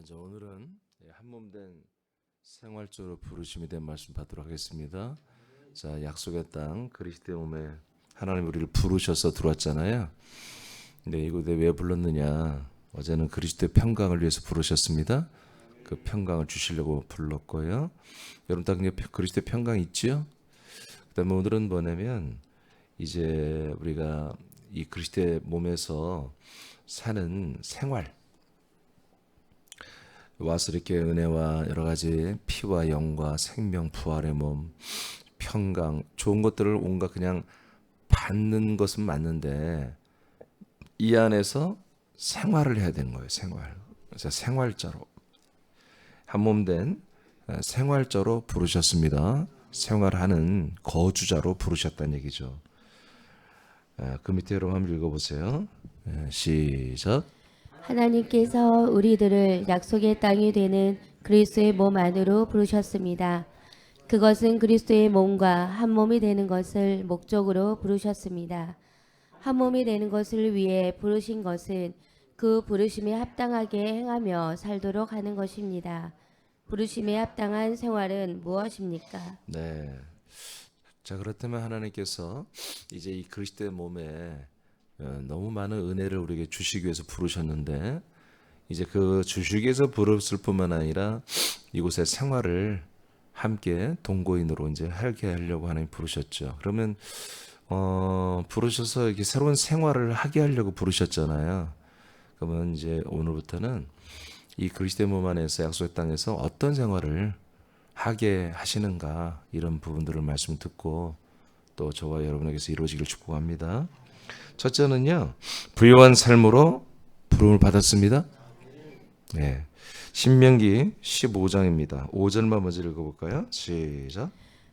이제 오늘은 한몸된 생활조로 부르심이 된 말씀 받도록 하겠습니다. 자, 약속의 땅 그리스도의 몸에 하나님 우리를 부르셔서 들어왔잖아요. 근데 이곳에 왜 불렀느냐? 어제는 그리스도의 평강을 위해서 부르셨습니다. 그 평강을 주시려고 불렀고요. 여러분 다 그리스도의 평강 있지요? 그다음에 오늘은 뭐냐면 이제 우리가 이 그리스도의 몸에서 사는 생활, 와서 이렇게 은혜와 여러 가지 피와 영과 생명 부활의 몸, 평강, 좋은 것들을 온갖 그냥 받는 것은 맞는데 이 안에서 생활을 해야 되는 거예요. 생활. 그래서 생활자로 한몸된 생활자로 부르셨습니다. 생활하는 거주자로 부르셨다는 얘기죠. 그 밑에 여러분 한번 읽어보세요. 시작. 하나님께서 우리들을 약속의 땅이 되는 그리스도의 몸 안으로 부르셨습니다. 그것은 그리스도의 몸과 한 몸이 되는 것을 목적으로 부르셨습니다. 한 몸이 되는 것을 위해 부르신 것은 그 부르심에 합당하게 행하며 살도록 하는 것입니다. 부르심에 합당한 생활은 무엇입니까? 네. 자, 그렇다면 하나님께서 이제 이 그리스도의 몸에 너무 많은 은혜를 우리에게 주시기 위해서 부르셨는데 이제 그 주시기 위해서 부르셨을 뿐만 아니라 이곳의 생활을 함께 동거인으로 이제 하게 하려고 하나님 부르셨죠. 그러면 부르셔서 이렇게 새로운 생활을 하게 하려고 부르셨잖아요. 그러면 이제 오늘부터는 이 그리스도의 몸 안에서 약속의 땅에서 어떤 생활을 하게 하시는가 이런 부분들을 말씀 듣고 또 저와 여러분에게서 이루어지길 축복합니다. 첫째는요, 부유한 삶으로 부름을 받았습니다. 네, 신명기 15장입니다. 5절만 먼저 읽어볼까요? 시작.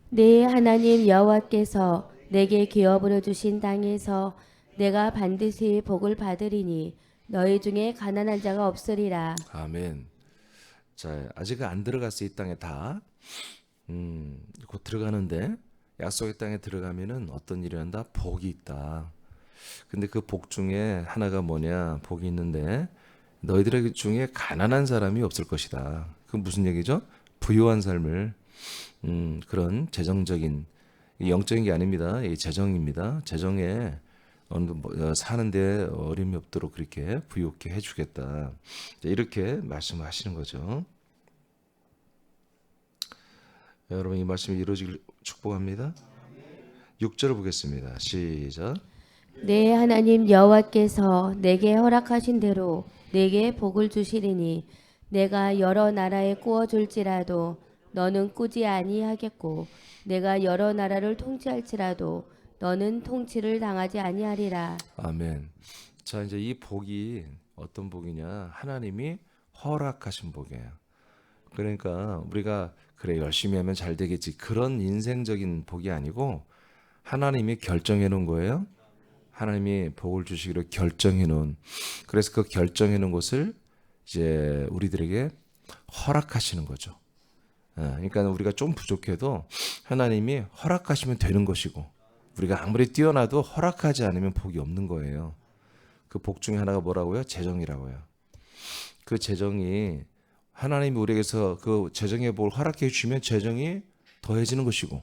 내 하나님 여호와께서 내게 기업으로 주신 땅에서 내가 반드시 복을 받으리니 너희 중에 가난한 자가 없으리라. 아멘. 자, 아직 안 들어갔어 이 땅에 다. 곧 들어가는데 약속의 땅에 들어가면은 어떤 일이 한다? 복이 있다. 근데 그 복 중에 하나가 뭐냐? 복이 있는데 너희들 중에 가난한 사람이 없을 것이다. 그 무슨 얘기죠? 부유한 삶을 그런 재정적인 영적인 게 아닙니다. 이 재정입니다. 재정에 사는데 어려움이 없도록 그렇게 부유하게 해주겠다. 이렇게 말씀하시는 거죠. 여러분 이 말씀이 이루어지길 축복합니다. 6절을 보겠습니다. 시작. 내 하나님 여호와께서 내게 허락하신 대로 내게 복을 주시리니 내가 여러 나라에 꾸어 줄지라도 너는 꾸지 아니하겠고 내가 여러 나라를 통치할지라도 너는 통치를 당하지 아니하리라. 아멘. 자, 이제 이 복이 어떤 복이냐? 하나님이 허락하신 복이에요. 그러니까 우리가 그래 열심히 하면 잘 되겠지 그런 인생적인 복이 아니고 하나님이 결정해 놓은 거예요. 하나님이 복을 주시기로 결정해 놓은, 그래서 그 결정해 놓은 것을 이제 우리들에게 허락하시는 거죠. 그러니까 우리가 좀 부족해도 하나님이 허락하시면 되는 것이고 우리가 아무리 뛰어나도 허락하지 않으면 복이 없는 거예요. 그 복 중에 하나가 뭐라고요? 재정이라고요. 그 재정이 하나님이 우리에게서 그 재정의 복을 허락해 주시면 재정이 더해지는 것이고,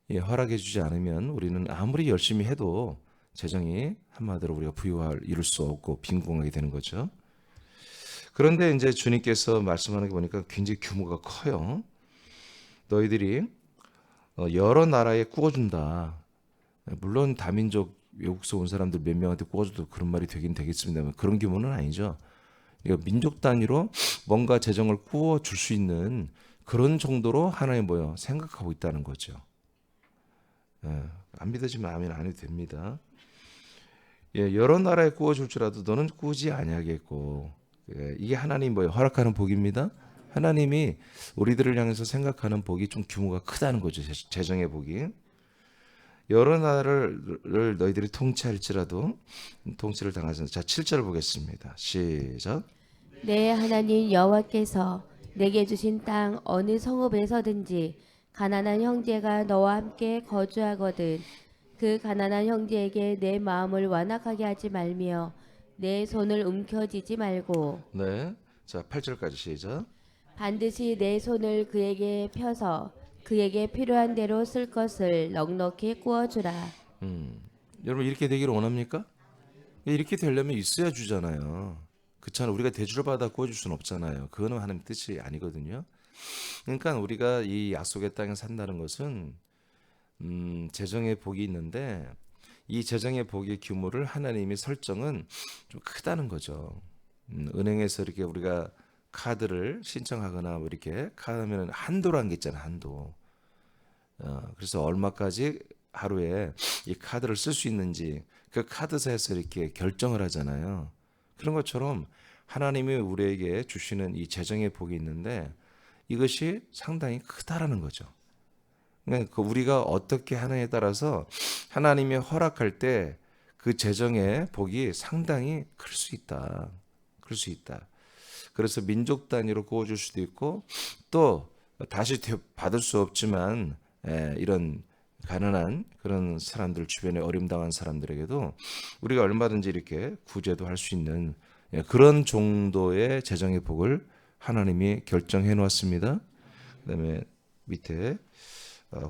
예, 허락해 주지 않으면 우리는 아무리 열심히 해도 재정이 한마디로 우리가 부유할 이룰 수 없고 빈곤하게 되는 거죠. 그런데 이제 주님께서 말씀하는 게 보니까 굉장히 규모가 커요. 너희들이 여러 나라에 꾸어준다. 물론 다민족 외국에서 온 사람들 몇 명한테 꾸어줘도 그런 말이 되긴 되겠습니다만 그런 규모는 아니죠. 그러니까 민족 단위로 뭔가 재정을 꾸어 줄 수 있는 그런 정도로 하나님 뭐요 생각하고 있다는 거죠. 안 믿어지면 아멘 안 해도 됩니다. 예, 여러 나라에 꾸어 줄지라도 너는 꾸지 아니하겠고, 예, 이게 하나님 뭐요 허락하는 복입니다. 하나님이 우리들을 향해서 생각하는 복이 좀 규모가 크다는 거죠. 재정의 복이. 여러 나라를 너희들이 통치할지라도 통치를 당하지 않는다. 자, 7절 보겠습니다. 시작. 내 하나님 여호와께서 내게 주신 땅 어느 성읍에서든지 가난한 형제가 너와 함께 거주하거든 그 가난한 형제에게 내 마음을 완악하게 하지 말며 내 손을 움켜쥐지 말고. 네. 자, 8절까지 시작. 반드시 내 손을 그에게 펴서 그에게 필요한 대로 쓸 것을 넉넉히 구워주라. 여러분 이렇게 되기를 원합니까? 이렇게 되려면 있어야 주잖아요. 그렇잖아요. 우리가 대주를 받아 구워줄 수는 없잖아요. 그거는 하나님 뜻이 아니거든요. 그러니까 우리가 이 약속의 땅에 산다는 것은 재정의 복이 있는데 이 재정의 복의 규모를 하나님이 설정은 좀 크다는 거죠. 은행에서 이렇게 우리가 카드를 신청하거나 뭐 이렇게 카드하면 한도라는 게 있잖아요. 한도. 그래서 얼마까지 하루에 이 카드를 쓸 수 있는지 그 카드사에서 이렇게 결정을 하잖아요. 그런 것처럼 하나님이 우리에게 주시는 이 재정의 복이 있는데 이것이 상당히 크다라는 거죠. 그러니까 우리가 어떻게 하느냐에 따라서 하나님이 허락할 때 그 재정의 복이 상당히 클 수 있다. 클 수 있다. 그래서 민족 단위로 구워줄 수도 있고 또 다시 받을 수 없지만 이런 가난한 그런 사람들 주변에 어림당한 사람들에게도 우리가 얼마든지 이렇게 구제도 할 수 있는 그런 정도의 재정의 복을 하나님이 결정해 놓았습니다. 그다음에 밑에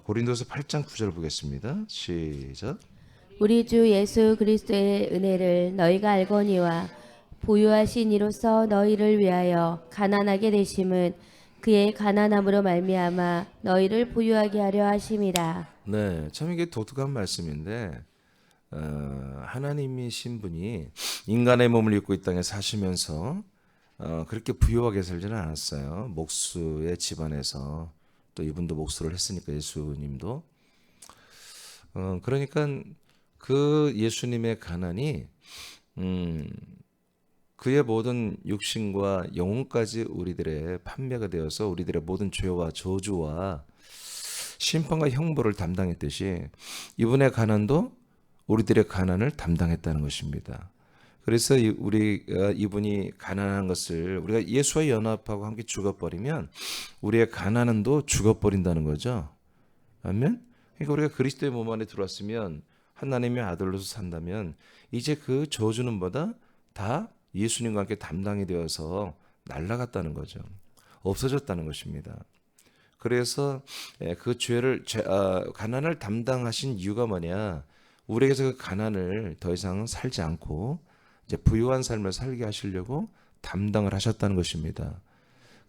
고린도서 8장 9절 보겠습니다. 시작. 우리 주 예수 그리스도의 은혜를 너희가 알거니와 보유하신 이로써 너희를 위하여 가난하게 되심은 그의 가난함으로 말미암아 너희를 부유하게 하려 하심이라. 네, 참 이게 독특한 말씀인데 하나님이신 분이 인간의 몸을 입고 이 땅에 사시면서 그렇게 부유하게 살지는 않았어요. 목수의 집안에서 또 이분도 목수를 했으니까 예수님도 그러니까 그 예수님의 가난이 그의 모든 육신과 영혼까지 우리들의 판매가 되어서 우리들의 모든 죄와 저주와 심판과 형벌을 담당했듯이 이분의 가난도 우리들의 가난을 담당했다는 것입니다. 그래서 우리가 이분이 가난한 것을 우리가 예수와 연합하고 함께 죽어버리면 우리의 가난은도 죽어버린다는 거죠. 아멘. 그러니까 우리가 그리스도의 몸 안에 들어왔으면 하나님의 아들로서 산다면 이제 그 저주는 뭐다? 다 예수님과 함께 담당이 되어서 날아갔다는 거죠. 없어졌다는 것입니다. 그래서 그 가난을 담당하신 이유가 뭐냐? 우리에게서 그 가난을 더 이상 살지 않고 이제 부유한 삶을 살게 하시려고 담당을 하셨다는 것입니다.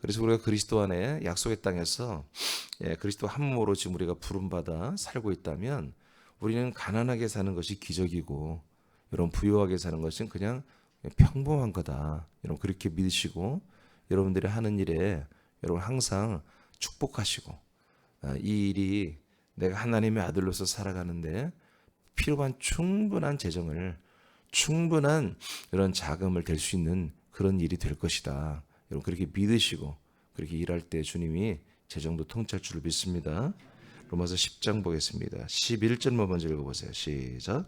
그래서 우리가 그리스도 안에 약속의 땅에서 그리스도 한 몸으로 지금 우리가 부름받아 살고 있다면 우리는 가난하게 사는 것이 기적이고 여러분 부유하게 사는 것은 그냥 평범한 거다. 여러분 그렇게 믿으시고 여러분들이 하는 일에 여러분 항상 축복하시고 이 일이 내가 하나님의 아들로서 살아가는데 필요한 충분한 재정을 충분한 이런 자금을 댈 수 있는 그런 일이 될 것이다. 여러분 그렇게 믿으시고 그렇게 일할 때 주님이 재정도 통치할 줄 믿습니다. 로마서 10장 보겠습니다. 11절 먼저 읽어보세요. 시작.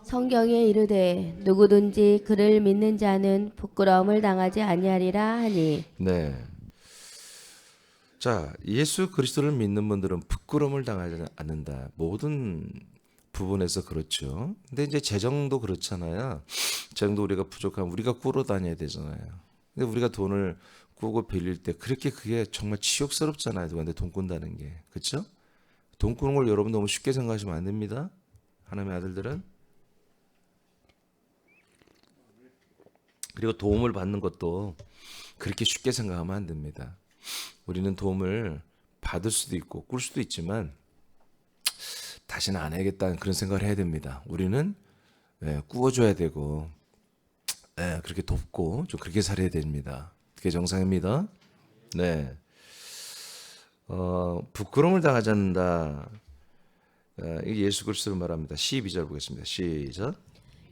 성경에 이르되 누구든지 그를 믿는 자는 부끄러움을 당하지 아니하리라 하니. 네. 자, 예수 그리스도를 믿는 분들은 부끄러움을 당하지 않는다. 모든 부분에서 그렇죠. 근데 이제 재정도 그렇잖아요. 재정도 우리가 부족하면 우리가 꾸러 다녀야 되잖아요. 근데 우리가 돈을 꾸고 빌릴 때 그렇게 그게 정말 치욕스럽잖아요. 누구한테 돈 꾼다는 게. 그렇죠? 돈 꾸는 걸 여러분 너무 쉽게 생각하시면 안 됩니다. 하나님의 아들들은. 그리고 도움을 받는 것도 그렇게 쉽게 생각하면 안 됩니다. 우리는 도움을 받을 수도 있고 꿀 수도 있지만 다시는 안 해야겠다는 그런 생각을 해야 됩니다. 우리는 꾸어줘야 되고 그렇게 돕고 좀 그렇게 살아야 됩니다. 그게 정상입니다. 네. 부끄러움을 당하지 않는다. 이게 예수 그리스도를 말합니다. 12절 보겠습니다. 시작.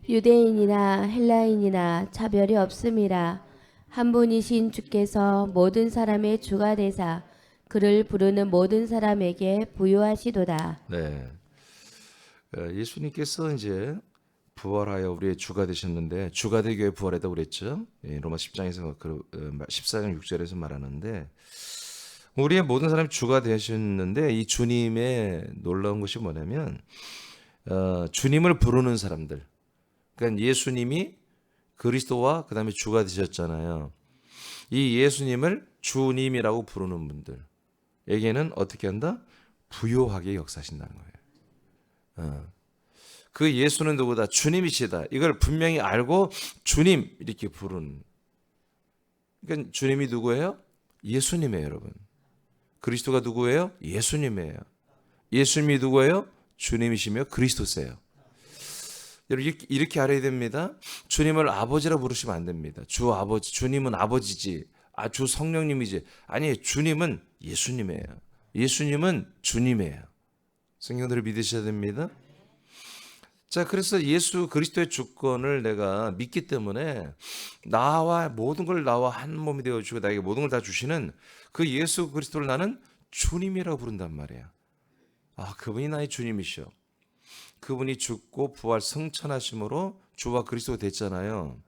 유대인이나 헬라인이나 차별이 없음이라 한 분이신 주께서 모든 사람의 주가 되사 그를 부르는 모든 사람에게 부유하시도다. 네. 예수님께서 이제 부활하여 우리의 주가 되셨는데 주가 되기 위해 부활했다고 그랬죠. 로마 10장에서 14장 6절에서 말하는데 우리의 모든 사람이 주가 되셨는데 이 주님의 놀라운 것이 뭐냐면 주님을 부르는 사람들. 그러니까 예수님이 그리스도와 그다음에 주가 되셨잖아요. 이 예수님을 주님이라고 부르는 분들에게는 어떻게 한다? 부요하게 역사하신다는 거예요. 그 예수는 누구다? 주님이시다. 이걸 분명히 알고 주님 이렇게 부르는. 그러니까 주님이 누구예요? 예수님이에요, 여러분. 그리스도가 누구예요? 예수님이에요. 예수님이 누구예요? 주님이시며 그리스도세요. 여러분 이렇게 알아야 됩니다. 주님을 아버지라 부르시면 안 됩니다. 주 아버지, 주님은 아버지지. 주 성령님이지. 아니, 주님은 예수님이에요. 예수님은 주님이에요. 성경들을 믿으셔야 됩니다. 자, 그래서 예수 그리스도의 주권을 내가 믿기 때문에 모든 걸 나와 한 몸이 되어 주시고 나에게 모든 걸 다 주시는 그 예수 그리스도를 나는 주님이라고 부른단 말이에요. 그분이 나의 주님이시오. 그분이 죽고 부활 승천하심으로 주와 그리스도가 됐잖아요.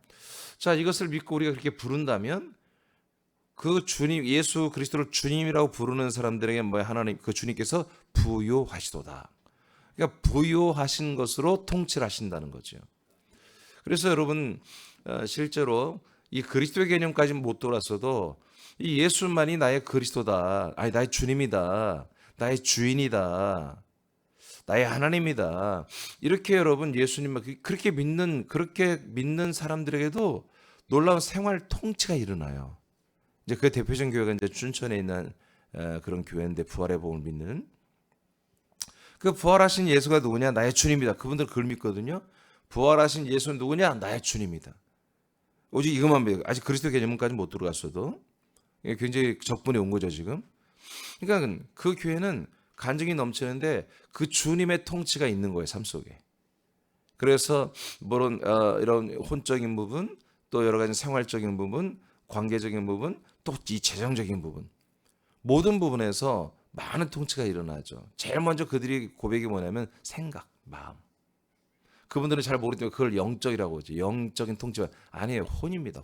자, 이것을 믿고 우리가 그렇게 부른다면 그 주님, 예수 그리스도를 주님이라고 부르는 사람들에게 하나님, 그 주님께서 부요하시도다. 그러니까 부요하신 것으로 통치를 하신다는 거죠. 그래서 여러분 실제로 이 그리스도의 개념까지는 못 돌았어도 이 예수만이 나의 그리스도다, 나의 주님이다, 나의 주인이다, 나의 하나님이다. 이렇게 여러분 예수님을 그렇게 믿는 사람들에게도 놀라운 생활 통치가 일어나요. 이제 그 대표적인 교회가 이제 춘천에 있는 그런 교회인데 부활의 복음을 믿는 그 부활하신 예수가 누구냐? 나의 주님이다. 그분들 그걸 믿거든요. 부활하신 예수는 누구냐? 나의 주님이다. 오직 이것만 믿어요. 아직 그리스도 개념까지 못 들어갔어도 굉장히 적분이 온 거죠 지금. 그러니까 그 교회는 간증이 넘치는데 그 주님의 통치가 있는 거예요, 삶 속에. 그래서 이런 혼적인 부분, 또 여러 가지 생활적인 부분, 관계적인 부분, 또 이 재정적인 부분, 모든 부분에서 많은 통치가 일어나죠. 제일 먼저 그들이 고백이 뭐냐면 생각, 마음. 그분들은 잘 모르지만 그걸 영적이라고 하죠. 영적인 통치가 아니에요. 혼입니다.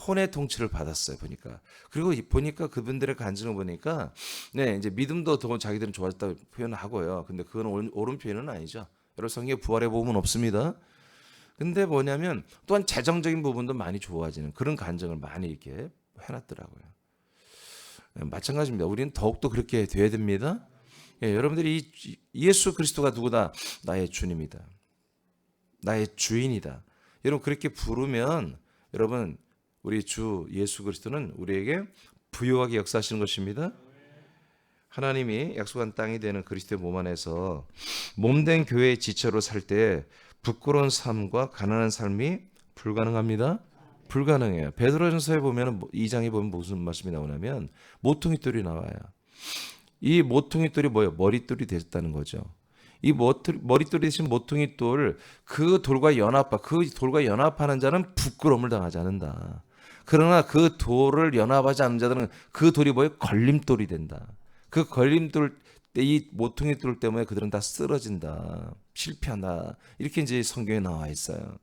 혼의 통치를 받았어요. 보니까. 그리고 보니까 그분들의 간증을 보니까 이제 믿음도 더 자기들은 좋아졌다고 표현하고요. 근데 그건 옳은 표현은 아니죠. 여러분 성경에 부활의 복음은 없습니다. 근데 뭐냐면 또한 재정적인 부분도 많이 좋아지는 그런 간증을 많이 이렇게 해놨더라고요. 마찬가지입니다. 우리는 더욱더 그렇게 돼야 됩니다. 여러분들이 예수 그리스도가 누구다? 나의 주님이다. 나의 주인이다. 여러분 그렇게 부르면 여러분 우리 주 예수 그리스도는 우리에게 부요하게 역사하시는 것입니다. 하나님이 약속한 땅이 되는 그리스도의 몸 안에서 몸된 교회의 지체로 살 때 부끄러운 삶과 가난한 삶이 불가능합니다. 불가능해요. 베드로전서에 보면 2장에 보면 무슨 말씀이 나오냐면 모퉁이 돌이 나와요. 이 모퉁이 돌이 뭐예요? 머릿돌이 됐다는 거죠. 이 머릿돌이 되신 모퉁이 돌, 그 돌과 연합하는 자는 부끄러움을 당하지 않는다. 그러나 그 돌을 연합하지 않는 자들은 그 돌이 뭐예요? 걸림돌이 된다. 그 걸림돌, 이 모퉁이 돌 때문에 그들은 다 쓰러진다. 실패한다. 이렇게 이제 성경에 나와 있어요.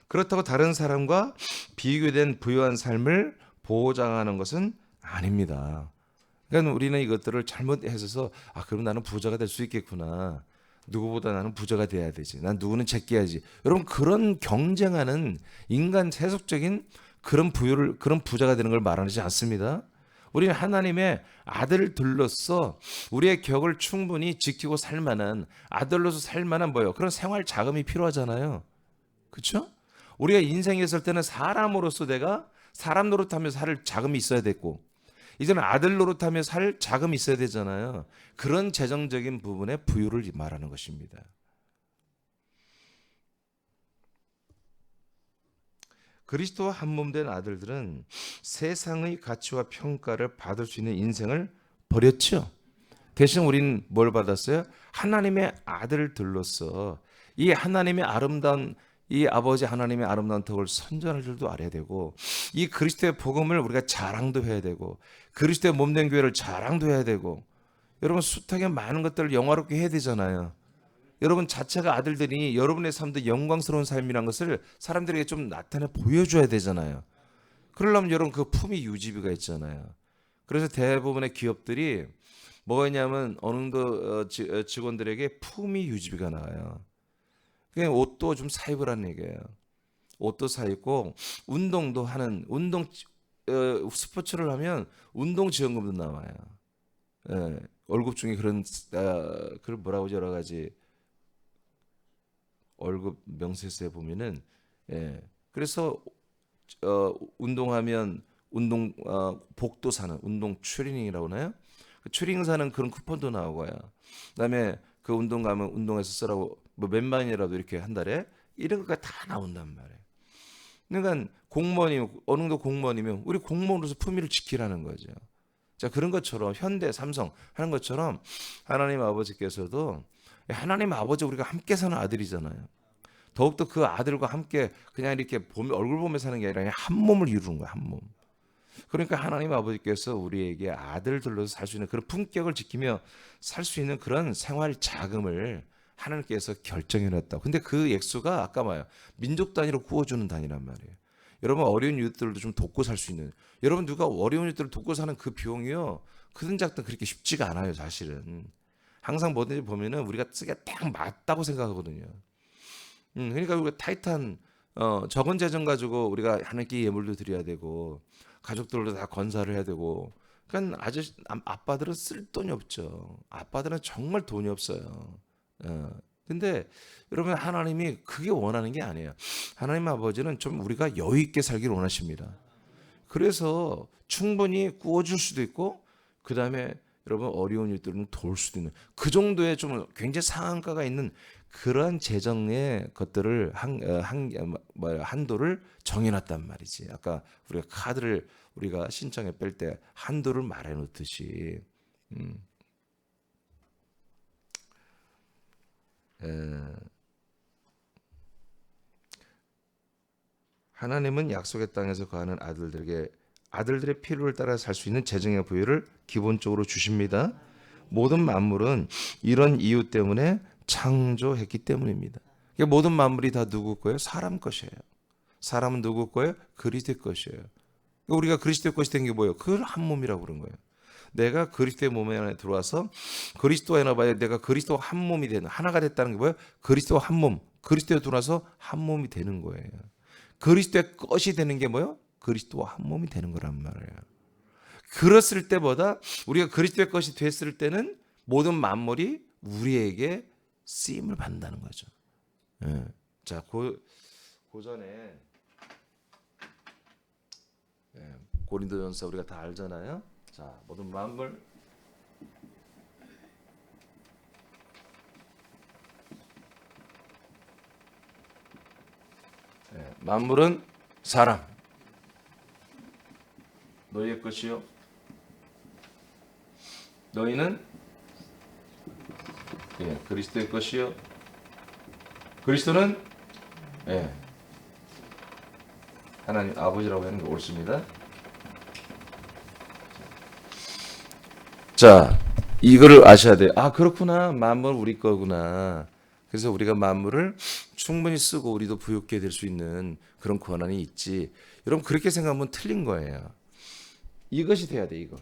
그렇다고 다른 사람과 비교된 부유한 삶을 보장하는 것은 아닙니다. 그러니까 우리는 이것들을 잘못해서 그럼 나는 부자가 될 수 있겠구나. 누구보다 나는 부자가 돼야 되지. 난 누구는 제껴야지. 여러분 그런 경쟁하는 인간 세속적인 그런 부자가 되는 걸 말하지 않습니다. 우리는 하나님의 아들들로서 우리의 격을 충분히 지키고 살 만한 아들로서 살 만한 그런 생활 자금이 필요하잖아요. 그렇죠? 우리가 인생에 있을 때는 사람으로서 내가 사람 노릇하면서 살 자금이 있어야 됐고 이제는 아들 노릇하며 살 자금이 있어야 되잖아요. 그런 재정적인 부분의 부유를 말하는 것입니다. 그리스도와 한 몸 된 아들들은 세상의 가치와 평가를 받을 수 있는 인생을 버렸죠. 대신 우리는 뭘 받았어요? 하나님의 아들들로서 이 하나님의 아름다운 이 아버지 하나님의 아름다운 덕을 선전할 줄도 알아야 되고 이 그리스도의 복음을 우리가 자랑도 해야 되고 그리스도의 몸된 교회를 자랑도 해야 되고 여러분 숱하게 많은 것들을 영화롭게 해야 되잖아요. 여러분 자체가 아들들이 여러분의 삶도 영광스러운 삶이란 것을 사람들에게 좀 나타내 보여줘야 되잖아요. 그러려면 여러분 그 품위 유지비가 있잖아요. 그래서 대부분의 기업들이 뭐냐면 어느 정도 직원들에게 품위 유지비가 나와요. 그냥 옷도 좀 사 입으라는 얘기예요. 옷도 사 입고 운동도 하는 스포츠를 하면 운동 지원금도 나와요. 예, 월급 중에 그런 뭐라고 하지, 여러 가지 월급 명세서에 보면은 예, 그래서 운동하면 복도 사는 운동 추리닝이라고 하나요? 그 추리닝 사는 그런 쿠폰도 나오고요. 그다음에 그 운동 가면 운동해서 쓰라고 뭐 몇만이라도 이렇게 한 달에 이런 것까지 다 나온단 말이에요. 그러니까 공무원이면 어느 정도 공무원이면 우리 공무원으로서 품위를 지키라는 거죠. 자, 그런 것처럼 현대 삼성 하는 것처럼 하나님 아버지께서도 하나님 아버지 우리가 함께 사는 아들이잖아요. 더욱더 그 아들과 함께 그냥 이렇게 얼굴 보며 사는 게 아니라 그냥 한 몸을 이루는 거야, 한 몸. 그러니까 하나님 아버지께서 우리에게 아들들로서 살 수 있는 그런 품격을 지키며 살 수 있는 그런 생활 자금을 하나님께서 결정해 놨다. 근데 그 액수가 아까 뭐예요? 민족 단위로 구워주는 단위란 말이에요. 여러분 어려운 이웃들도 좀 돕고 살 수 있는, 여러분 누가 어려운 이웃들을 돕고 사는 그 비용이요, 크든 작든 그렇게 쉽지가 않아요. 사실은 항상 뭐든지 보면은 우리가 쓰기가 딱 맞다고 생각하거든요. 그러니까 우리가 타이트한 적은 재정 가지고 우리가 하나님께 예물도 드려야 되고 가족들도 다 건사를 해야 되고, 그러니까 아빠들은 쓸 돈이 없죠. 아빠들은 정말 돈이 없어요. 근데 여러분 하나님이 그게 원하는 게 아니에요. 하나님 아버지는 좀 우리가 여유 있게 살기를 원하십니다. 그래서 충분히 구워줄 수도 있고, 그 다음에 여러분 어려운 일들은 도울 수도 있는 그 정도의 좀 굉장히 상한가가 있는 그런 재정의 것들을 한도를 정해놨단 말이지. 아까 우리가 카드를 우리가 신청에 뺄 때 한도를 말해놓듯이 하나님은 약속의 땅에서 거하는 아들들에게 아들들의 필요를 따라 살 수 있는 재정의 부여를 기본적으로 주십니다. 모든 만물은 이런 이유 때문에 창조했기 때문입니다. 모든 만물이 다 누구 거예요? 사람 것이에요. 사람은 누구 거예요? 그리스도의 것이에요. 우리가 그리스도의 것이 된 게 뭐예요? 그걸 한 몸이라고 그런 거예요. 내가 그리스도의 몸에 안에 들어와서 그리스도와 하나봐야 내가 그리스도와 한 몸이 되는, 하나가 됐다는 게 뭐예요? 그리스도와 한 몸, 그리스도에 들어와서 한 몸이 되는 거예요. 그리스도의 것이 되는 게 뭐예요? 그리스도와 한 몸이 되는 거란 말이에요. 그랬을 때보다 우리가 그리스도의 것이 됐을 때는 모든 만물이 우리에게 쓰임을 받는다는 거죠. 예. 자, 고전에 고린도전서 우리가 다 알잖아요. 자, 모든 만물 만물은 사람 너희의 것이요 너희는 그리스도의 것이요 그리스도는 하나님 아버지라고 하는 게 옳습니다. 자, 이거를 아셔야 돼요. 아, 그렇구나. 만물 우리 거구나. 그래서 우리가 만물을 충분히 쓰고 우리도 부유하게 될 수 있는 그런 권한이 있지. 여러분 그렇게 생각하면 틀린 거예요. 이것이 돼야 돼. 이거.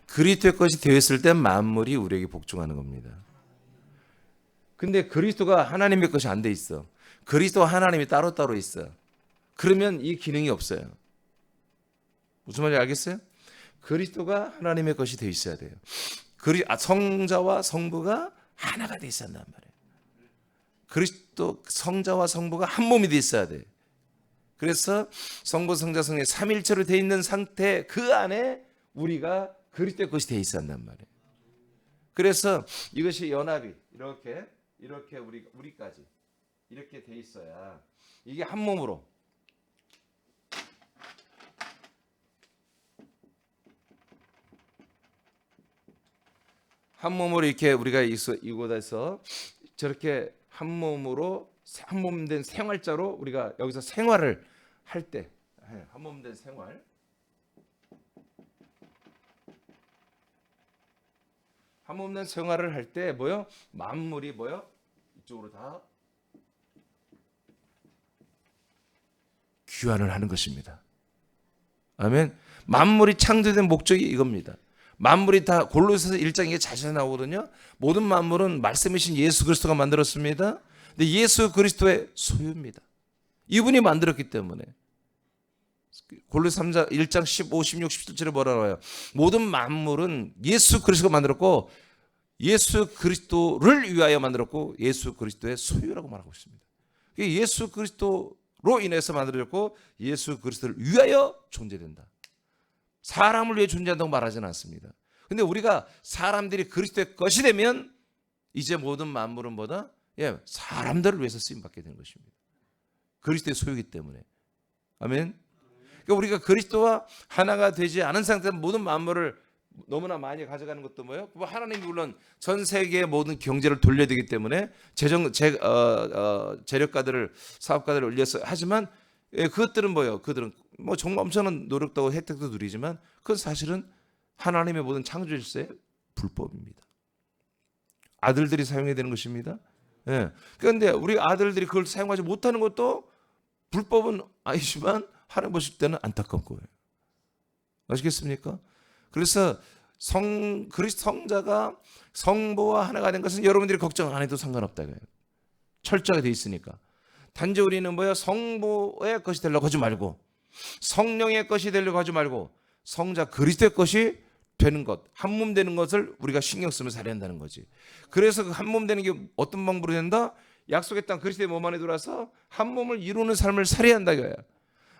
그리스도의 것이 되었을 때 만물이 우리에게 복종하는 겁니다. 근데 그리스도가 하나님의 것이 안 돼 있어. 그리스도와 하나님이 따로따로 있어. 그러면 이 기능이 없어요. 무슨 말인지 알겠어요? 그리스도가 하나님의 것이 되어 있어야 돼요. 성자와 성부가 하나가 되어 있어야 한단 말이에요. 그리스도 성자와 성부가 한 몸이 되어 있어야 돼. 그래서 성부, 성자, 성령 삼일체로 되어 있는 상태 그 안에 우리가 그리스도의 것이 되어 있어야 한단 말이에요. 그래서 이것이 연합이 이렇게 우리까지 이렇게 되어 있어야 이게 한 몸으로 이렇게 우리가 이곳에서 저렇게 한 몸으로 한 몸 된 생활자로 우리가 여기서 생활을 할 때 한 몸 된 생활 한 몸 된 생활을 할 때 뭐요? 만물이 뭐요? 이쪽으로 다 귀환을 하는 것입니다. 아멘. 만물이 창조된 목적이 이겁니다. 만물이 다 골로새서 1장에 자세히 나오거든요. 모든 만물은 말씀이신 예수 그리스도가 만들었습니다. 근데 예수 그리스도의 소유입니다. 이분이 만들었기 때문에. 골로새 3장 1장 15, 16, 17절에 뭐라고 해요? 모든 만물은 예수 그리스도가 만들었고 예수 그리스도를 위하여 만들었고 예수 그리스도의 소유라고 말하고 있습니다. 예수 그리스도로 인해서 만들어졌고 예수 그리스도를 위하여 존재된다. 사람을 위해 존재한다고 말하지는 않습니다. 근데 우리가 사람들이 그리스도의 것이 되면 이제 모든 만물은 뭐다? 사람들을 위해서 쓰임받게 되는 것입니다. 그리스도의 소유이기 때문에. 아멘. 그러니까 우리가 그리스도와 하나가 되지 않은 상태에서 모든 만물을 너무나 많이 가져가는 것도 뭐예요? 하나님이 물론 전 세계의 모든 경제를 돌려야 되기 때문에 재력가들을 사업가들을 올려서 하지만 그것들은 뭐예요? 그들은 뭐 정말 엄청난 노력도 하고 혜택도 누리지만 그건 사실은 하나님의 모든 창조 질서의 불법입니다. 아들들이 사용해야 되는 것입니다. 그런데 우리 아들들이 그걸 사용하지 못하는 것도 불법은 아니지만 하나님 보실 때는 안타까운 거예요. 아시겠습니까? 그래서 성자가 성부와 하나가 된 것은 여러분들이 걱정 안 해도 상관없다. 철저하게 돼 있으니까. 단지 우리는 뭐야? 성부의 것이 되려고 하지 말고 성령의 것이 되려고 하지 말고 성자 그리스도의 것이 되는 것, 한 몸 되는 것을 우리가 신경 쓰면서 살아야 한다는 거지. 그래서 그 한 몸 되는 게 어떤 방법으로 된다? 약속의 땅 그리스도의 몸 안에 들어와서 한 몸을 이루는 삶을 살아야 한다 이거야.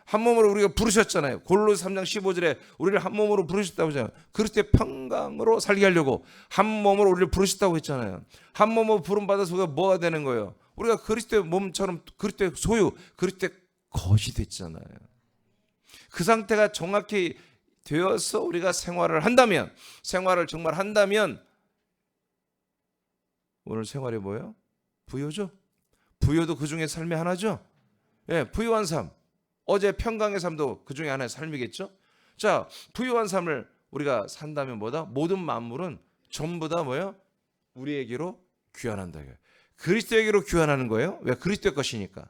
한 몸으로 우리가 부르셨잖아요. 골로새 3장 15절에 우리를 한 몸으로 부르셨다고 하잖아요. 그리스도의 평강으로 살게 하려고 한 몸으로 우리를 부르셨다고 했잖아요. 한 몸으로 부름받아서 우리가 뭐가 되는 거예요? 우리가 그리스도의 몸처럼 그리스도의 소유, 그리스도의 것이 됐잖아요. 그 상태가 정확히 되어서 우리가 생활을 한다면, 생활을 정말 한다면 오늘 생활이 뭐예요? 부요죠. 부요도 그 중에 삶의 하나죠. 부요한 삶. 어제 평강의 삶도 그 중에 하나의 삶이겠죠. 자, 부유한 삶을 우리가 산다면 뭐다? 모든 만물은 전부 다 뭐예요? 우리에게로 귀환한다. 그리스도에게로 귀환하는 거예요. 왜? 그리스도의 것이니까.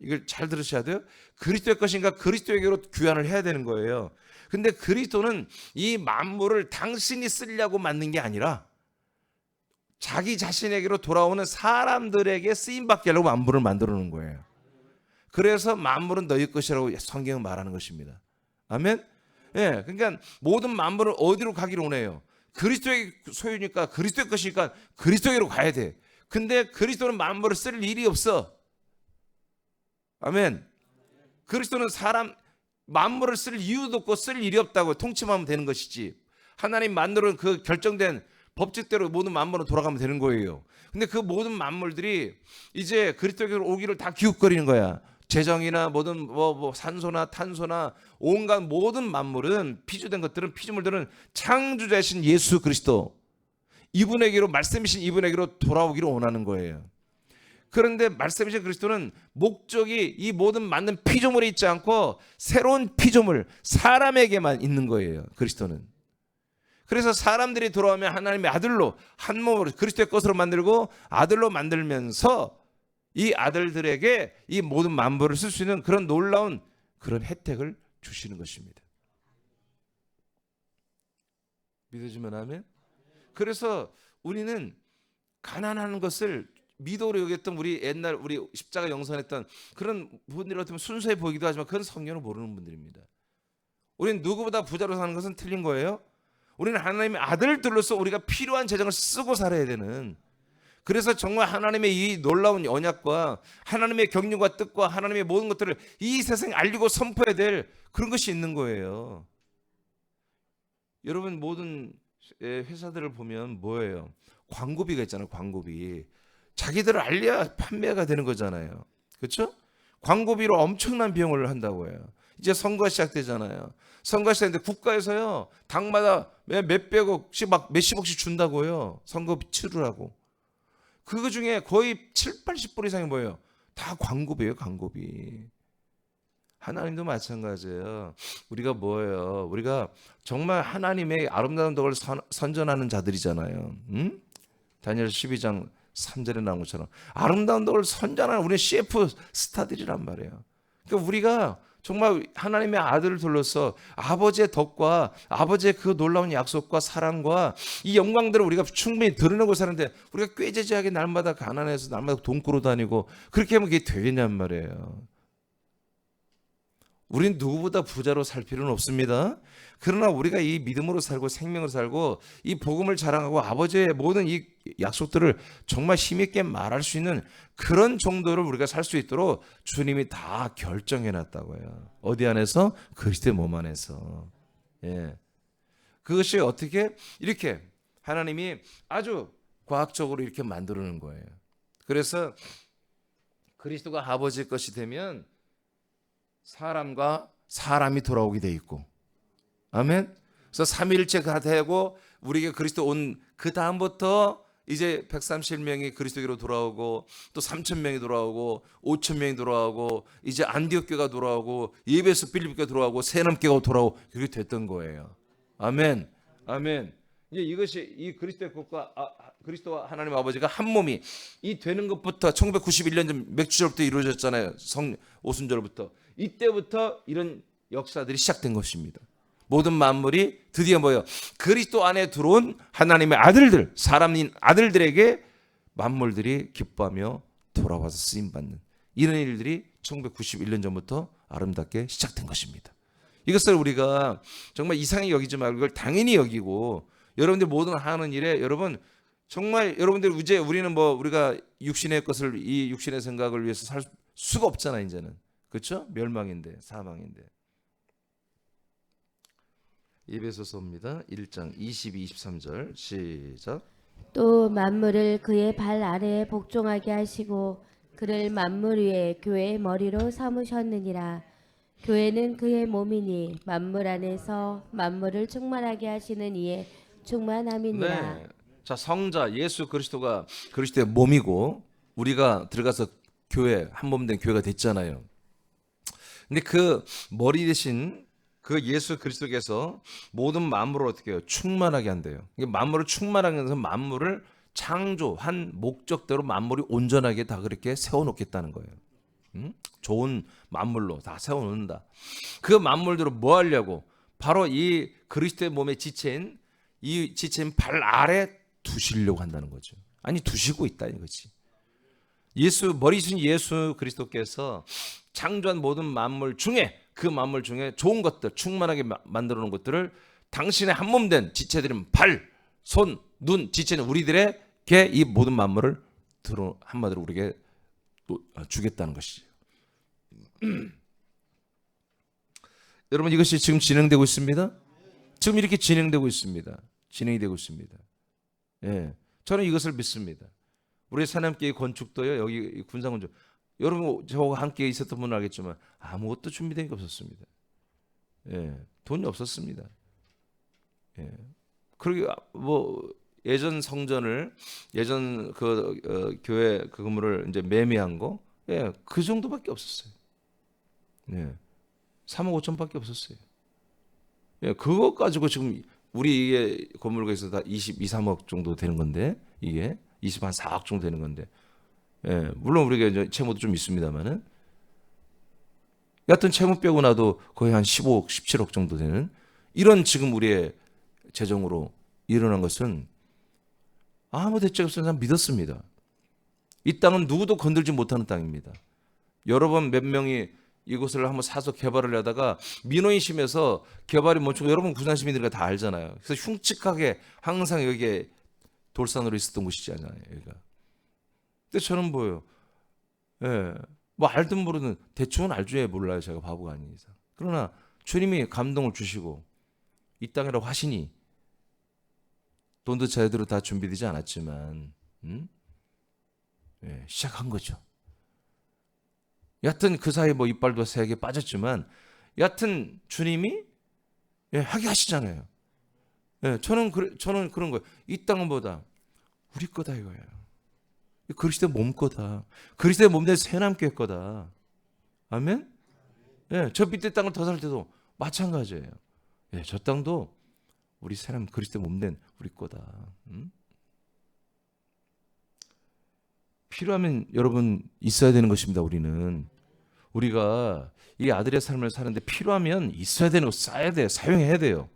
이걸 잘 들으셔야 돼요. 그리스도의 것인가 그리스도에게로 귀환을 해야 되는 거예요. 근데 그리스도는 이 만물을 당신이 쓰려고 만든 게 아니라 자기 자신에게로 돌아오는 사람들에게 쓰임받게 하려고 만물을 만들어 놓은 거예요. 그래서 만물은 너희 것이라고 성경은 말하는 것입니다. 아멘? 그러니까 모든 만물은 어디로 가기를 원해요? 그리스도의 소유니까 그리스도의 것이니까 그리스도에게로 가야 돼. 근데 그리스도는 만물을 쓸 일이 없어. 아멘. 그리스도는 만물을 쓸 이유도 없고 쓸 일이 없다고 통치하면 되는 것이지. 하나님 만들어놓은 그 결정된 법칙대로 모든 만물은 돌아가면 되는 거예요. 근데 그 모든 만물들이 이제 그리스도에게로 오기를 다 기웃거리는 거야. 재정이나 모든 산소나 탄소나 온갖 모든 만물은 피조된 것들은 피조물들은 창조자이신 예수 그리스도 이분에게로 말씀이신 이분에게로 돌아오기를 원하는 거예요. 그런데 말씀이신 그리스도는 목적이 이 모든 만든 피조물에 있지 않고 새로운 피조물 사람에게만 있는 거예요. 그리스도는. 그래서 사람들이 돌아오면 하나님의 아들로 한 몸으로 그리스도의 것으로 만들고 아들로 만들면서 이 아들들에게 이 모든 만물을 쓸 수 있는 그런 놀라운 그런 혜택을 주시는 것입니다. 믿어주면 아멘. 그래서 우리는 가난한 것을 미도로 여겼던 우리 옛날 우리 십자가 영선했던 그런 분들이 어떻게 보면 순수해 보이기도 하지만 그건 성경을 모르는 분들입니다. 우리는 누구보다 부자로 사는 것은 틀린 거예요. 우리는 하나님의 아들들로서 우리가 필요한 재정을 쓰고 살아야 되는, 그래서 정말 하나님의 이 놀라운 언약과 하나님의 경륜과 뜻과 하나님의 모든 것들을 이 세상에 알리고 선포해야 될 그런 것이 있는 거예요. 여러분 모든 회사들을 보면 뭐예요? 광고비가 있잖아요. 광고비. 자기들을 알려야 판매가 되는 거잖아요. 그렇죠? 광고비로 엄청난 비용을 한다고 해요. 이제 선거가 시작되잖아요. 선거가 시작되는데 국가에서요 당마다 몇백억씩 막 몇십억씩 준다고요. 선거비 치르라고. 그거 중에 거의 7, 80% 이상이 뭐예요? 다 광고비예요. 광고비. 하나님도 마찬가지예요. 우리가 뭐예요? 우리가 정말 하나님의 아름다운 덕을 선전하는 자들이잖아요. 다니엘 12장 3절에 나온 것처럼 아름다운 덕을 선전하는 우리 CF 스타들이란 말이에요. 그러니까 우리가 정말 하나님의 아들을 둘러서 아버지의 덕과 아버지의 그 놀라운 약속과 사랑과 이 영광들을 우리가 충분히 드러내고 사는데 우리가 꾀죄죄하게 날마다 가난해서 날마다 돈 꾸러 다니고 그렇게 하면 그게 되겠냔 말이에요. 우린 누구보다 부자로 살 필요는 없습니다. 그러나 우리가 이 믿음으로 살고 생명으로 살고 이 복음을 자랑하고 아버지의 모든 이 약속들을 정말 힘있게 말할 수 있는 그런 정도로 우리가 살 수 있도록 주님이 다 결정해 놨다고요. 어디 안에서? 그리스도의 몸 안에서. 예. 그것이 어떻게 이렇게 하나님이 아주 과학적으로 이렇게 만들어 놓은 거예요. 그래서 그리스도가 아버지의 것이 되면 사람과 사람이 돌아오게 돼 있고, 아멘. 그래서 삼위일체가 되고 우리에게 그리스도 온 그 다음부터 이제 130명이 그리스도께로 돌아오고 또 3,000명이 돌아오고 5,000명이 돌아오고 이제 안디옥 교회가 돌아오고 예배소 빌립 교회가 돌아오고 세넘교가 돌아오고 그렇게 됐던 거예요. 아멘. 아멘. 이제 이것이 이 그리스도의 것과 그리스도와 하나님 아버지가 한 몸이 이 되는 것부터 1991년 전 맥주절부터 이루어졌잖아요. 오순절부터. 이때부터 이런 역사들이 시작된 것입니다. 모든 만물이 드디어 뭐예요? 그리스도 안에 들어온 하나님의 아들들, 사람인 아들들에게 만물들이 기뻐하며 돌아와서 쓰임받는 이런 일들이 1991년 전부터 아름답게 시작된 것입니다. 이것을 우리가 정말 이상히 여기지 말고 이걸 당연히 여기고 여러분들 모든 하는 일에 여러분 정말 여러분들 이제 우리는 뭐 우리가 육신의 것을 이 육신의 생각을 위해서 살 수가 없잖아 이제는. 그렇죠? 멸망인데 사망인데. 에베소서입니다. 1장 22, 23절 시작. 또 만물을 그의 발 아래에 복종하게 하시고 그를 만물 위에 교회의 머리로 삼으셨느니라. 교회는 그의 몸이니 만물 안에서 만물을 충만하게 하시는 이의 충만함이니라. 네. 자, 성자 예수 그리스도가 그리스도의 몸이고 우리가 들어가서 교회 한 몸 된 교회가 됐잖아요. 근데 그 머리 대신 그 예수 그리스도께서 모든 만물을 어떻게 해요? 충만하게 한대요. 만물을 충만하게 해서 만물을 창조한 목적대로 만물이 온전하게 다 그렇게 세워놓겠다는 거예요. 좋은 만물로 다 세워놓는다. 그 만물들을 뭐 하려고? 바로 이 그리스도의 몸의 지체인 이 지체인 발 아래 두시려고 한다는 거죠. 아니 두시고 있다 이거지. 예수 머리신 예수 그리스도께서 창조한 모든 만물 중에 그 만물 중에 좋은 것들 충만하게 만들어 놓은 것들을 당신의 한 몸 된 지체들은 발, 손, 눈, 지체는 우리들에게 이 모든 만물을 한마디로 우리에게 주겠다는 것이죠. 여러분 이것이 지금 진행되고 있습니다. 지금 이렇게 진행되고 있습니다. 진행이 되고 있습니다. 예, 저는 이것을 믿습니다. 우리 사남교회 건축도요 여기 군사건축 여러분 저와 함께 있었던 분은 알겠지만 아무것도 준비된 게 없었습니다. 예, 돈이 없었습니다. 예, 그리고 뭐 예전 성전을 예전 그 교회 그 건물을 이제 매매한 거, 예, 그 정도밖에 없었어요. 예, 3억 5천밖에 없었어요. 예, 그거 가지고 지금 우리의 건물에서 다 22, 3억 정도 되는 건데 이게 20한 4억 정도 되는 건데. 예, 물론 우리가 이제 채무도 좀 있습니다만은 여하튼 채무 빼고 나도 거의 한 15억, 17억 정도 되는 이런 지금 우리의 재정으로 일어난 것은 아무 대책 없어서 난 믿었습니다. 이 땅은 누구도 건들지 못하는 땅입니다. 여러 번 몇 명이 이곳을 한번 사서 개발을 하다가 민원이 심해서 개발이 멈추고 여러분 부산 시민들이 다 알잖아요. 그래서 흉측하게 항상 여기에 돌산으로 있었던 곳이지 않아요, 여기가. 근데 저는 뭐예요? 예, 뭐 알든 모르든 대충은 알줄 몰라요. 제가 바보가 아닌 이상. 그러나 주님이 감동을 주시고 이 땅이라고 하시니 돈도 제대로 다 준비되지 않았지만 예, 시작한 거죠. 여하튼 그 사이에 뭐 이빨도 3개 빠졌지만 여하튼 주님이 예, 하게 하시잖아요. 예, 저는 그런 거예요. 이 땅은 뭐다? 우리 거다 이거예요. 그리스도의 몸 거다. 그리스도의 몸 된 새남교회 거다. 아멘? 예, 저 밑에 땅을 더 살 때도 마찬가지예요. 예, 저 땅도 우리 새남 그리스도의 몸 된 우리 거다. 필요하면 여러분 있어야 되는 것입니다. 우리는 우리가 이 아들의 삶을 사는데 필요하면 있어야 되는 거 쌓아야 돼. 사용해야 돼요.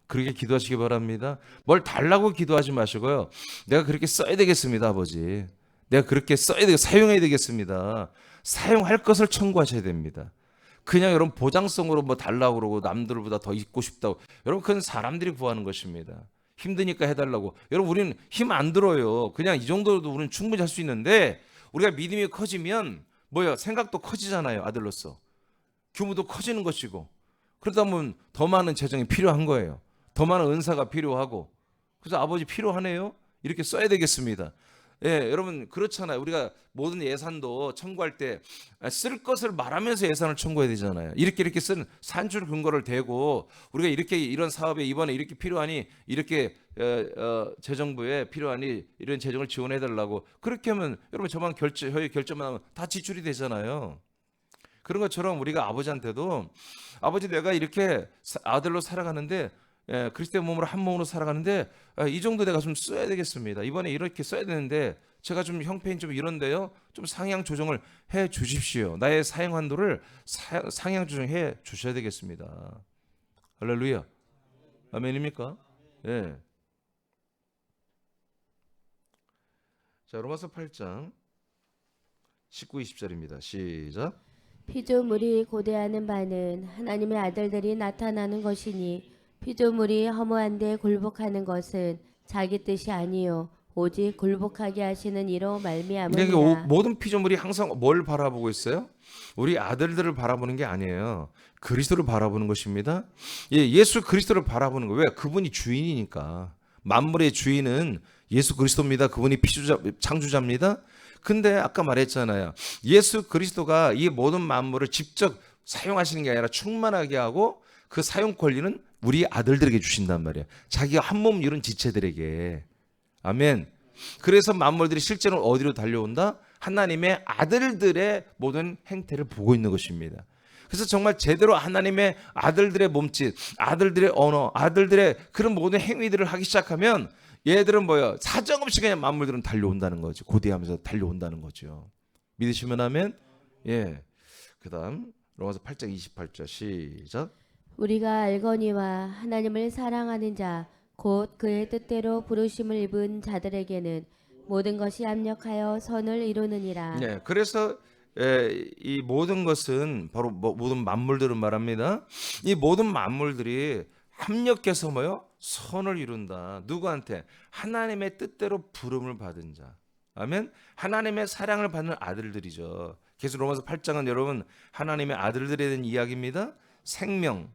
그렇게 기도하시기 바랍니다. 뭘 달라고 기도하지 마시고요. 내가 그렇게 써야 되겠습니다, 아버지. 내가 그렇게 써야 되고 사용해야 되겠습니다. 사용할 것을 청구하셔야 됩니다. 그냥 여러분 보장성으로 뭐 달라고 그러고 남들보다 더 있고 싶다고. 여러분 그건 사람들이 구하는 것입니다. 힘드니까 해달라고. 여러분 우리는 힘 안 들어요. 그냥 이 정도로도 우리는 충분히 할 수 있는데 우리가 믿음이 커지면 뭐야 생각도 커지잖아요. 아들로서. 규모도 커지는 것이고. 그러다 보면 더 많은 재정이 필요한 거예요. 더 많은 은사가 필요하고. 그래서 아버지 필요하네요. 이렇게 써야 되겠습니다. 예, 여러분 그렇잖아요. 우리가 모든 예산도 청구할 때 쓸 것을 말하면서 예산을 청구해야 되잖아요. 이렇게 쓴 산출 근거를 대고 우리가 이렇게 이런 사업에 이번에 이렇게 필요하니 이렇게 재정부에 필요하니 이런 재정을 지원해 달라고 그렇게 하면 여러분 저희 결제만 하면 다 지출이 되잖아요. 그런 것처럼 우리가 아버지한테도 아버지 내가 이렇게 아들로 살아가는데 그리스도의 몸으로 한 몸으로 살아가는데 이 정도 내가 좀 써야 되겠습니다. 이번에 이렇게 써야 되는데 제가 좀 형편이 좀 이런데요. 좀 상향 조정을 해 주십시오. 나의 사용 한도를 상향 조정해 주셔야 되겠습니다. 할렐루야. 아멘입니까? 예. 자, 로마서 8장 19, 20절입니다. 시작. 피조물이 고대하는 바는 하나님의 아들들이 나타나는 것이니 피조물이 허무한데 굴복하는 것은 자기 뜻이 아니요 오직 굴복하게 하시는 이로 말미암으니라. 모든 피조물이 항상 뭘 바라보고 있어요? 우리 아들들을 바라보는 게 아니에요. 그리스도를 바라보는 것입니다. 예수 그리스도를 바라보는 거예요. 왜? 그분이 주인이니까. 만물의 주인은 예수 그리스도입니다. 그분이 창조자입니다. 근데 아까 말했잖아요. 예수 그리스도가 이 모든 만물을 직접 사용하시는 게 아니라 충만하게 하고 그 사용 권리는 우리 아들들에게 주신단 말이에요. 자기가 한 몸 이룬 지체들에게. 아멘. 그래서 만물들이 실제로 어디로 달려온다? 하나님의 아들들의 모든 행태를 보고 있는 것입니다. 그래서 정말 제대로 하나님의 아들들의 몸짓, 아들들의 언어, 아들들의 그런 모든 행위들을 하기 시작하면 얘들은 뭐예요? 사정없이 그냥 만물들은 달려온다는 거죠. 고대하면서 달려온다는 거죠. 믿으시면 하면 예. 그다음 로마서 8장 28절 시작. 우리가 알거니와 하나님을 사랑하는 자 곧 그의 뜻대로 부르심을 입은 자들에게는 모든 것이 합력하여 선을 이루느니라. 네, 그래서 이 모든 것은 바로 모든 만물들은 말합니다. 이 모든 만물들이 합력해서 뭐요? 선을 이룬다. 누구한테? 하나님의 뜻대로 부름을 받은 자. 아멘. 하나님의 사랑을 받는 아들들이죠. 그래서 로마서 8장은 여러분 하나님의 아들들에 대한 이야기입니다. 생명,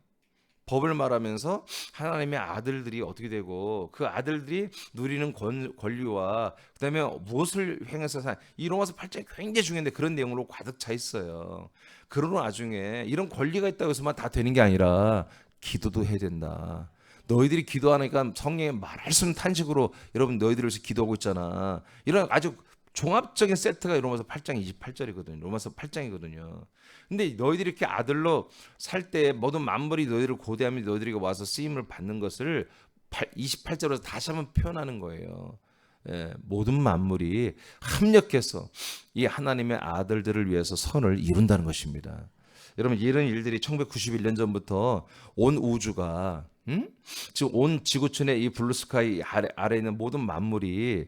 법을 말하면서 하나님의 아들들이 어떻게 되고 그 아들들이 누리는 권리와 그다음에 무엇을 행해서 이 로마서 8장이 굉장히 중요한데 그런 내용으로 가득 차 있어요. 그런 와중에 이런 권리가 있다고 해서만 다 되는 게 아니라 기도도 해야 된다. 너희들이 기도하니까 성령의 말할 수 없는 탄식으로 여러분 너희들을 위해서 기도하고 있잖아. 이런 아주 종합적인 세트가 로마서 8장 28절이거든요. 로마서 8장이거든요. 근데 너희들이 이렇게 아들로 살 때 모든 만물이 너희들을 고대하며 너희들에게 와서 쓰임을 받는 것을 28절에서 다시 한번 표현하는 거예요. 모든 만물이 합력해서 이 하나님의 아들들을 위해서 선을 이룬다는 것입니다. 여러분 이런 일들이 1991년 전부터 온 우주가 지금 온 지구촌의 이 블루스카이 아래에 있는 모든 만물이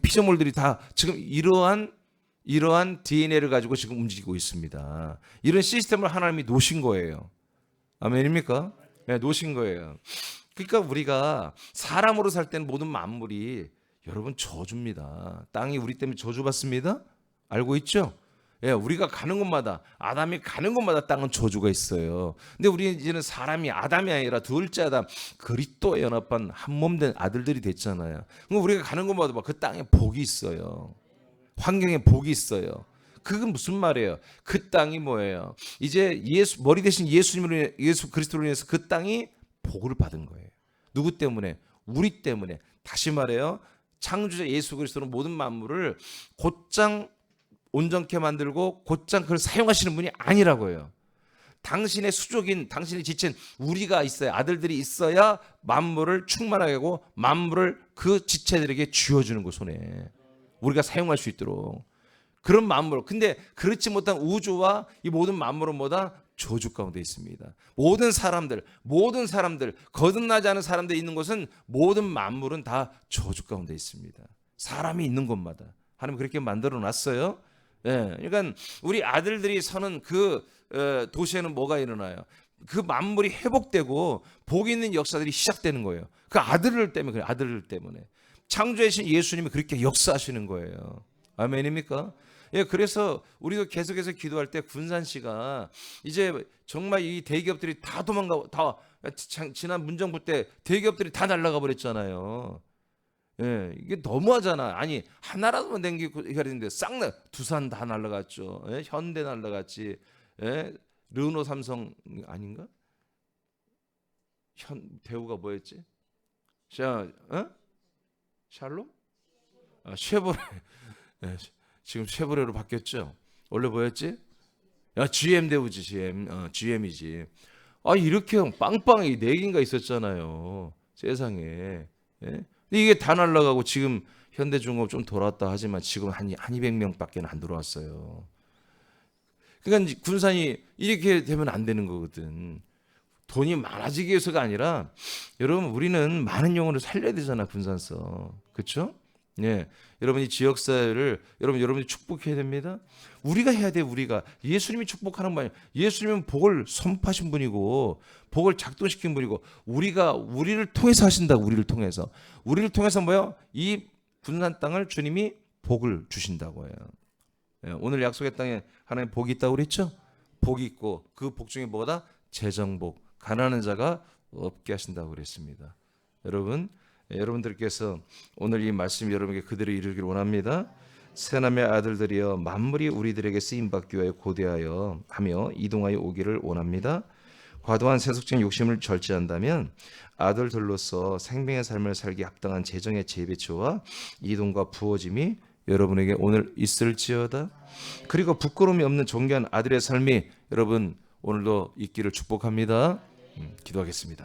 피조물들이 다 지금 이러한 DNA를 가지고 지금 움직이고 있습니다. 이런 시스템을 하나님이 놓으신 거예요. 아멘입니까? 네, 놓으신 거예요. 그러니까 우리가 사람으로 살 때는 모든 만물이 여러분 저주입니다. 땅이 우리 때문에 저주받습니다. 알고 있죠? 예, 우리가 가는 곳마다 아담이 가는 곳마다 땅은 저주가 있어요. 근데 우리 이제는 사람이 아담이 아니라 둘째 아담 그리스도에 연합한 한 몸 된 아들들이 됐잖아요. 그럼 우리가 가는 곳마다 그 땅에 복이 있어요. 환경에 복이 있어요. 그건 무슨 말이에요? 그 땅이 뭐예요? 이제 머리 대신 예수 그리스도로 인해서 그 땅이 복을 받은 거예요. 누구 때문에? 우리 때문에. 다시 말해요. 창조자 예수 그리스도는 모든 만물을 곧장 온전케 만들고 곧장 그걸 사용하시는 분이 아니라고요. 당신의 수족인 당신의 지체는 우리가 있어야 아들들이 있어야 만물을 충만하게 하고 만물을 그 지체들에게 쥐어주는 거 손에 우리가 사용할 수 있도록 그런 만물. 근데 그렇지 못한 우주와 이 모든 만물은 뭐다? 저주 가운데 있습니다. 모든 사람들 거듭나지 않은 사람들이 있는 곳은 모든 만물은 다 저주 가운데 있습니다. 사람이 있는 곳마다 하나님 그렇게 만들어 놨어요. 예, 그러니까 우리 아들들이 사는 그 도시에는 뭐가 일어나요? 그 만물이 회복되고 복이 있는 역사들이 시작되는 거예요. 그 아들들 때문에 그래요. 아들들 때문에 창조하신 예수님이 그렇게 역사하시는 거예요. 아멘입니까? 예, 그래서 우리도 계속해서 기도할 때 군산시가 이제 정말 이 대기업들이 다 지난 문정부 때 대기업들이 다 날아가 버렸잖아요. 예, 이게 너무하잖아. 아니 하나라도만 댕기고 해야 되는데 쌍날 두산 다 날아갔죠. 예, 현대 날아갔지. 예, 르노 삼성 아닌가? 대우가 뭐였지? 샬롬? 쉐보레. 예, 지금 쉐보레로 바뀌었죠. 원래 뭐였지? GM 대우지, GM이지. 이렇게 빵빵히 네 개인가 있었잖아요. 세상에. 예? 근데 이게 다 날라가고 지금 현대중공업 좀 돌아왔다 하지만 지금 한 200명밖에 안 들어왔어요. 그러니까 군산이 이렇게 되면 안 되는 거거든. 돈이 많아지기 위해서가 아니라 여러분 우리는 많은 영혼을 살려야 되잖아, 군산서. 그렇죠? 예. 여러분 이 지역사회를 여러분이 축복해야 됩니다. 우리가 해야 돼. 우리가 예수님이 축복하는 거 아니에요. 예수님은 복을 선포하신 분이고 복을 작동시킨 분이고 우리를 통해서 하신다고. 우리를 통해서 뭐요? 이 군산 땅을 주님이 복을 주신다고 해요. 예. 오늘 약속의 땅에 하나님 복이 있다고 그랬죠? 복이 있고 그 복 중에 뭐다? 재정복. 가난한 자가 없게 하신다고 그랬습니다. 여러분들께서 오늘 이 말씀 여러분에게 그대로 이루기를 원합니다. 새남의 아들들이여 만물이 우리들에게 쓰임받기 위하여 고대하여 하며 이동하여 오기를 원합니다. 과도한 세속적 욕심을 절제한다면 아들들로서 생명의 삶을 살기 합당한 재정의 재배치와 이동과 부어짐이 여러분에게 오늘 있을지어다. 그리고 부끄러움이 없는 존귀한 아들의 삶이 여러분 오늘도 있기를 축복합니다. 기도하겠습니다.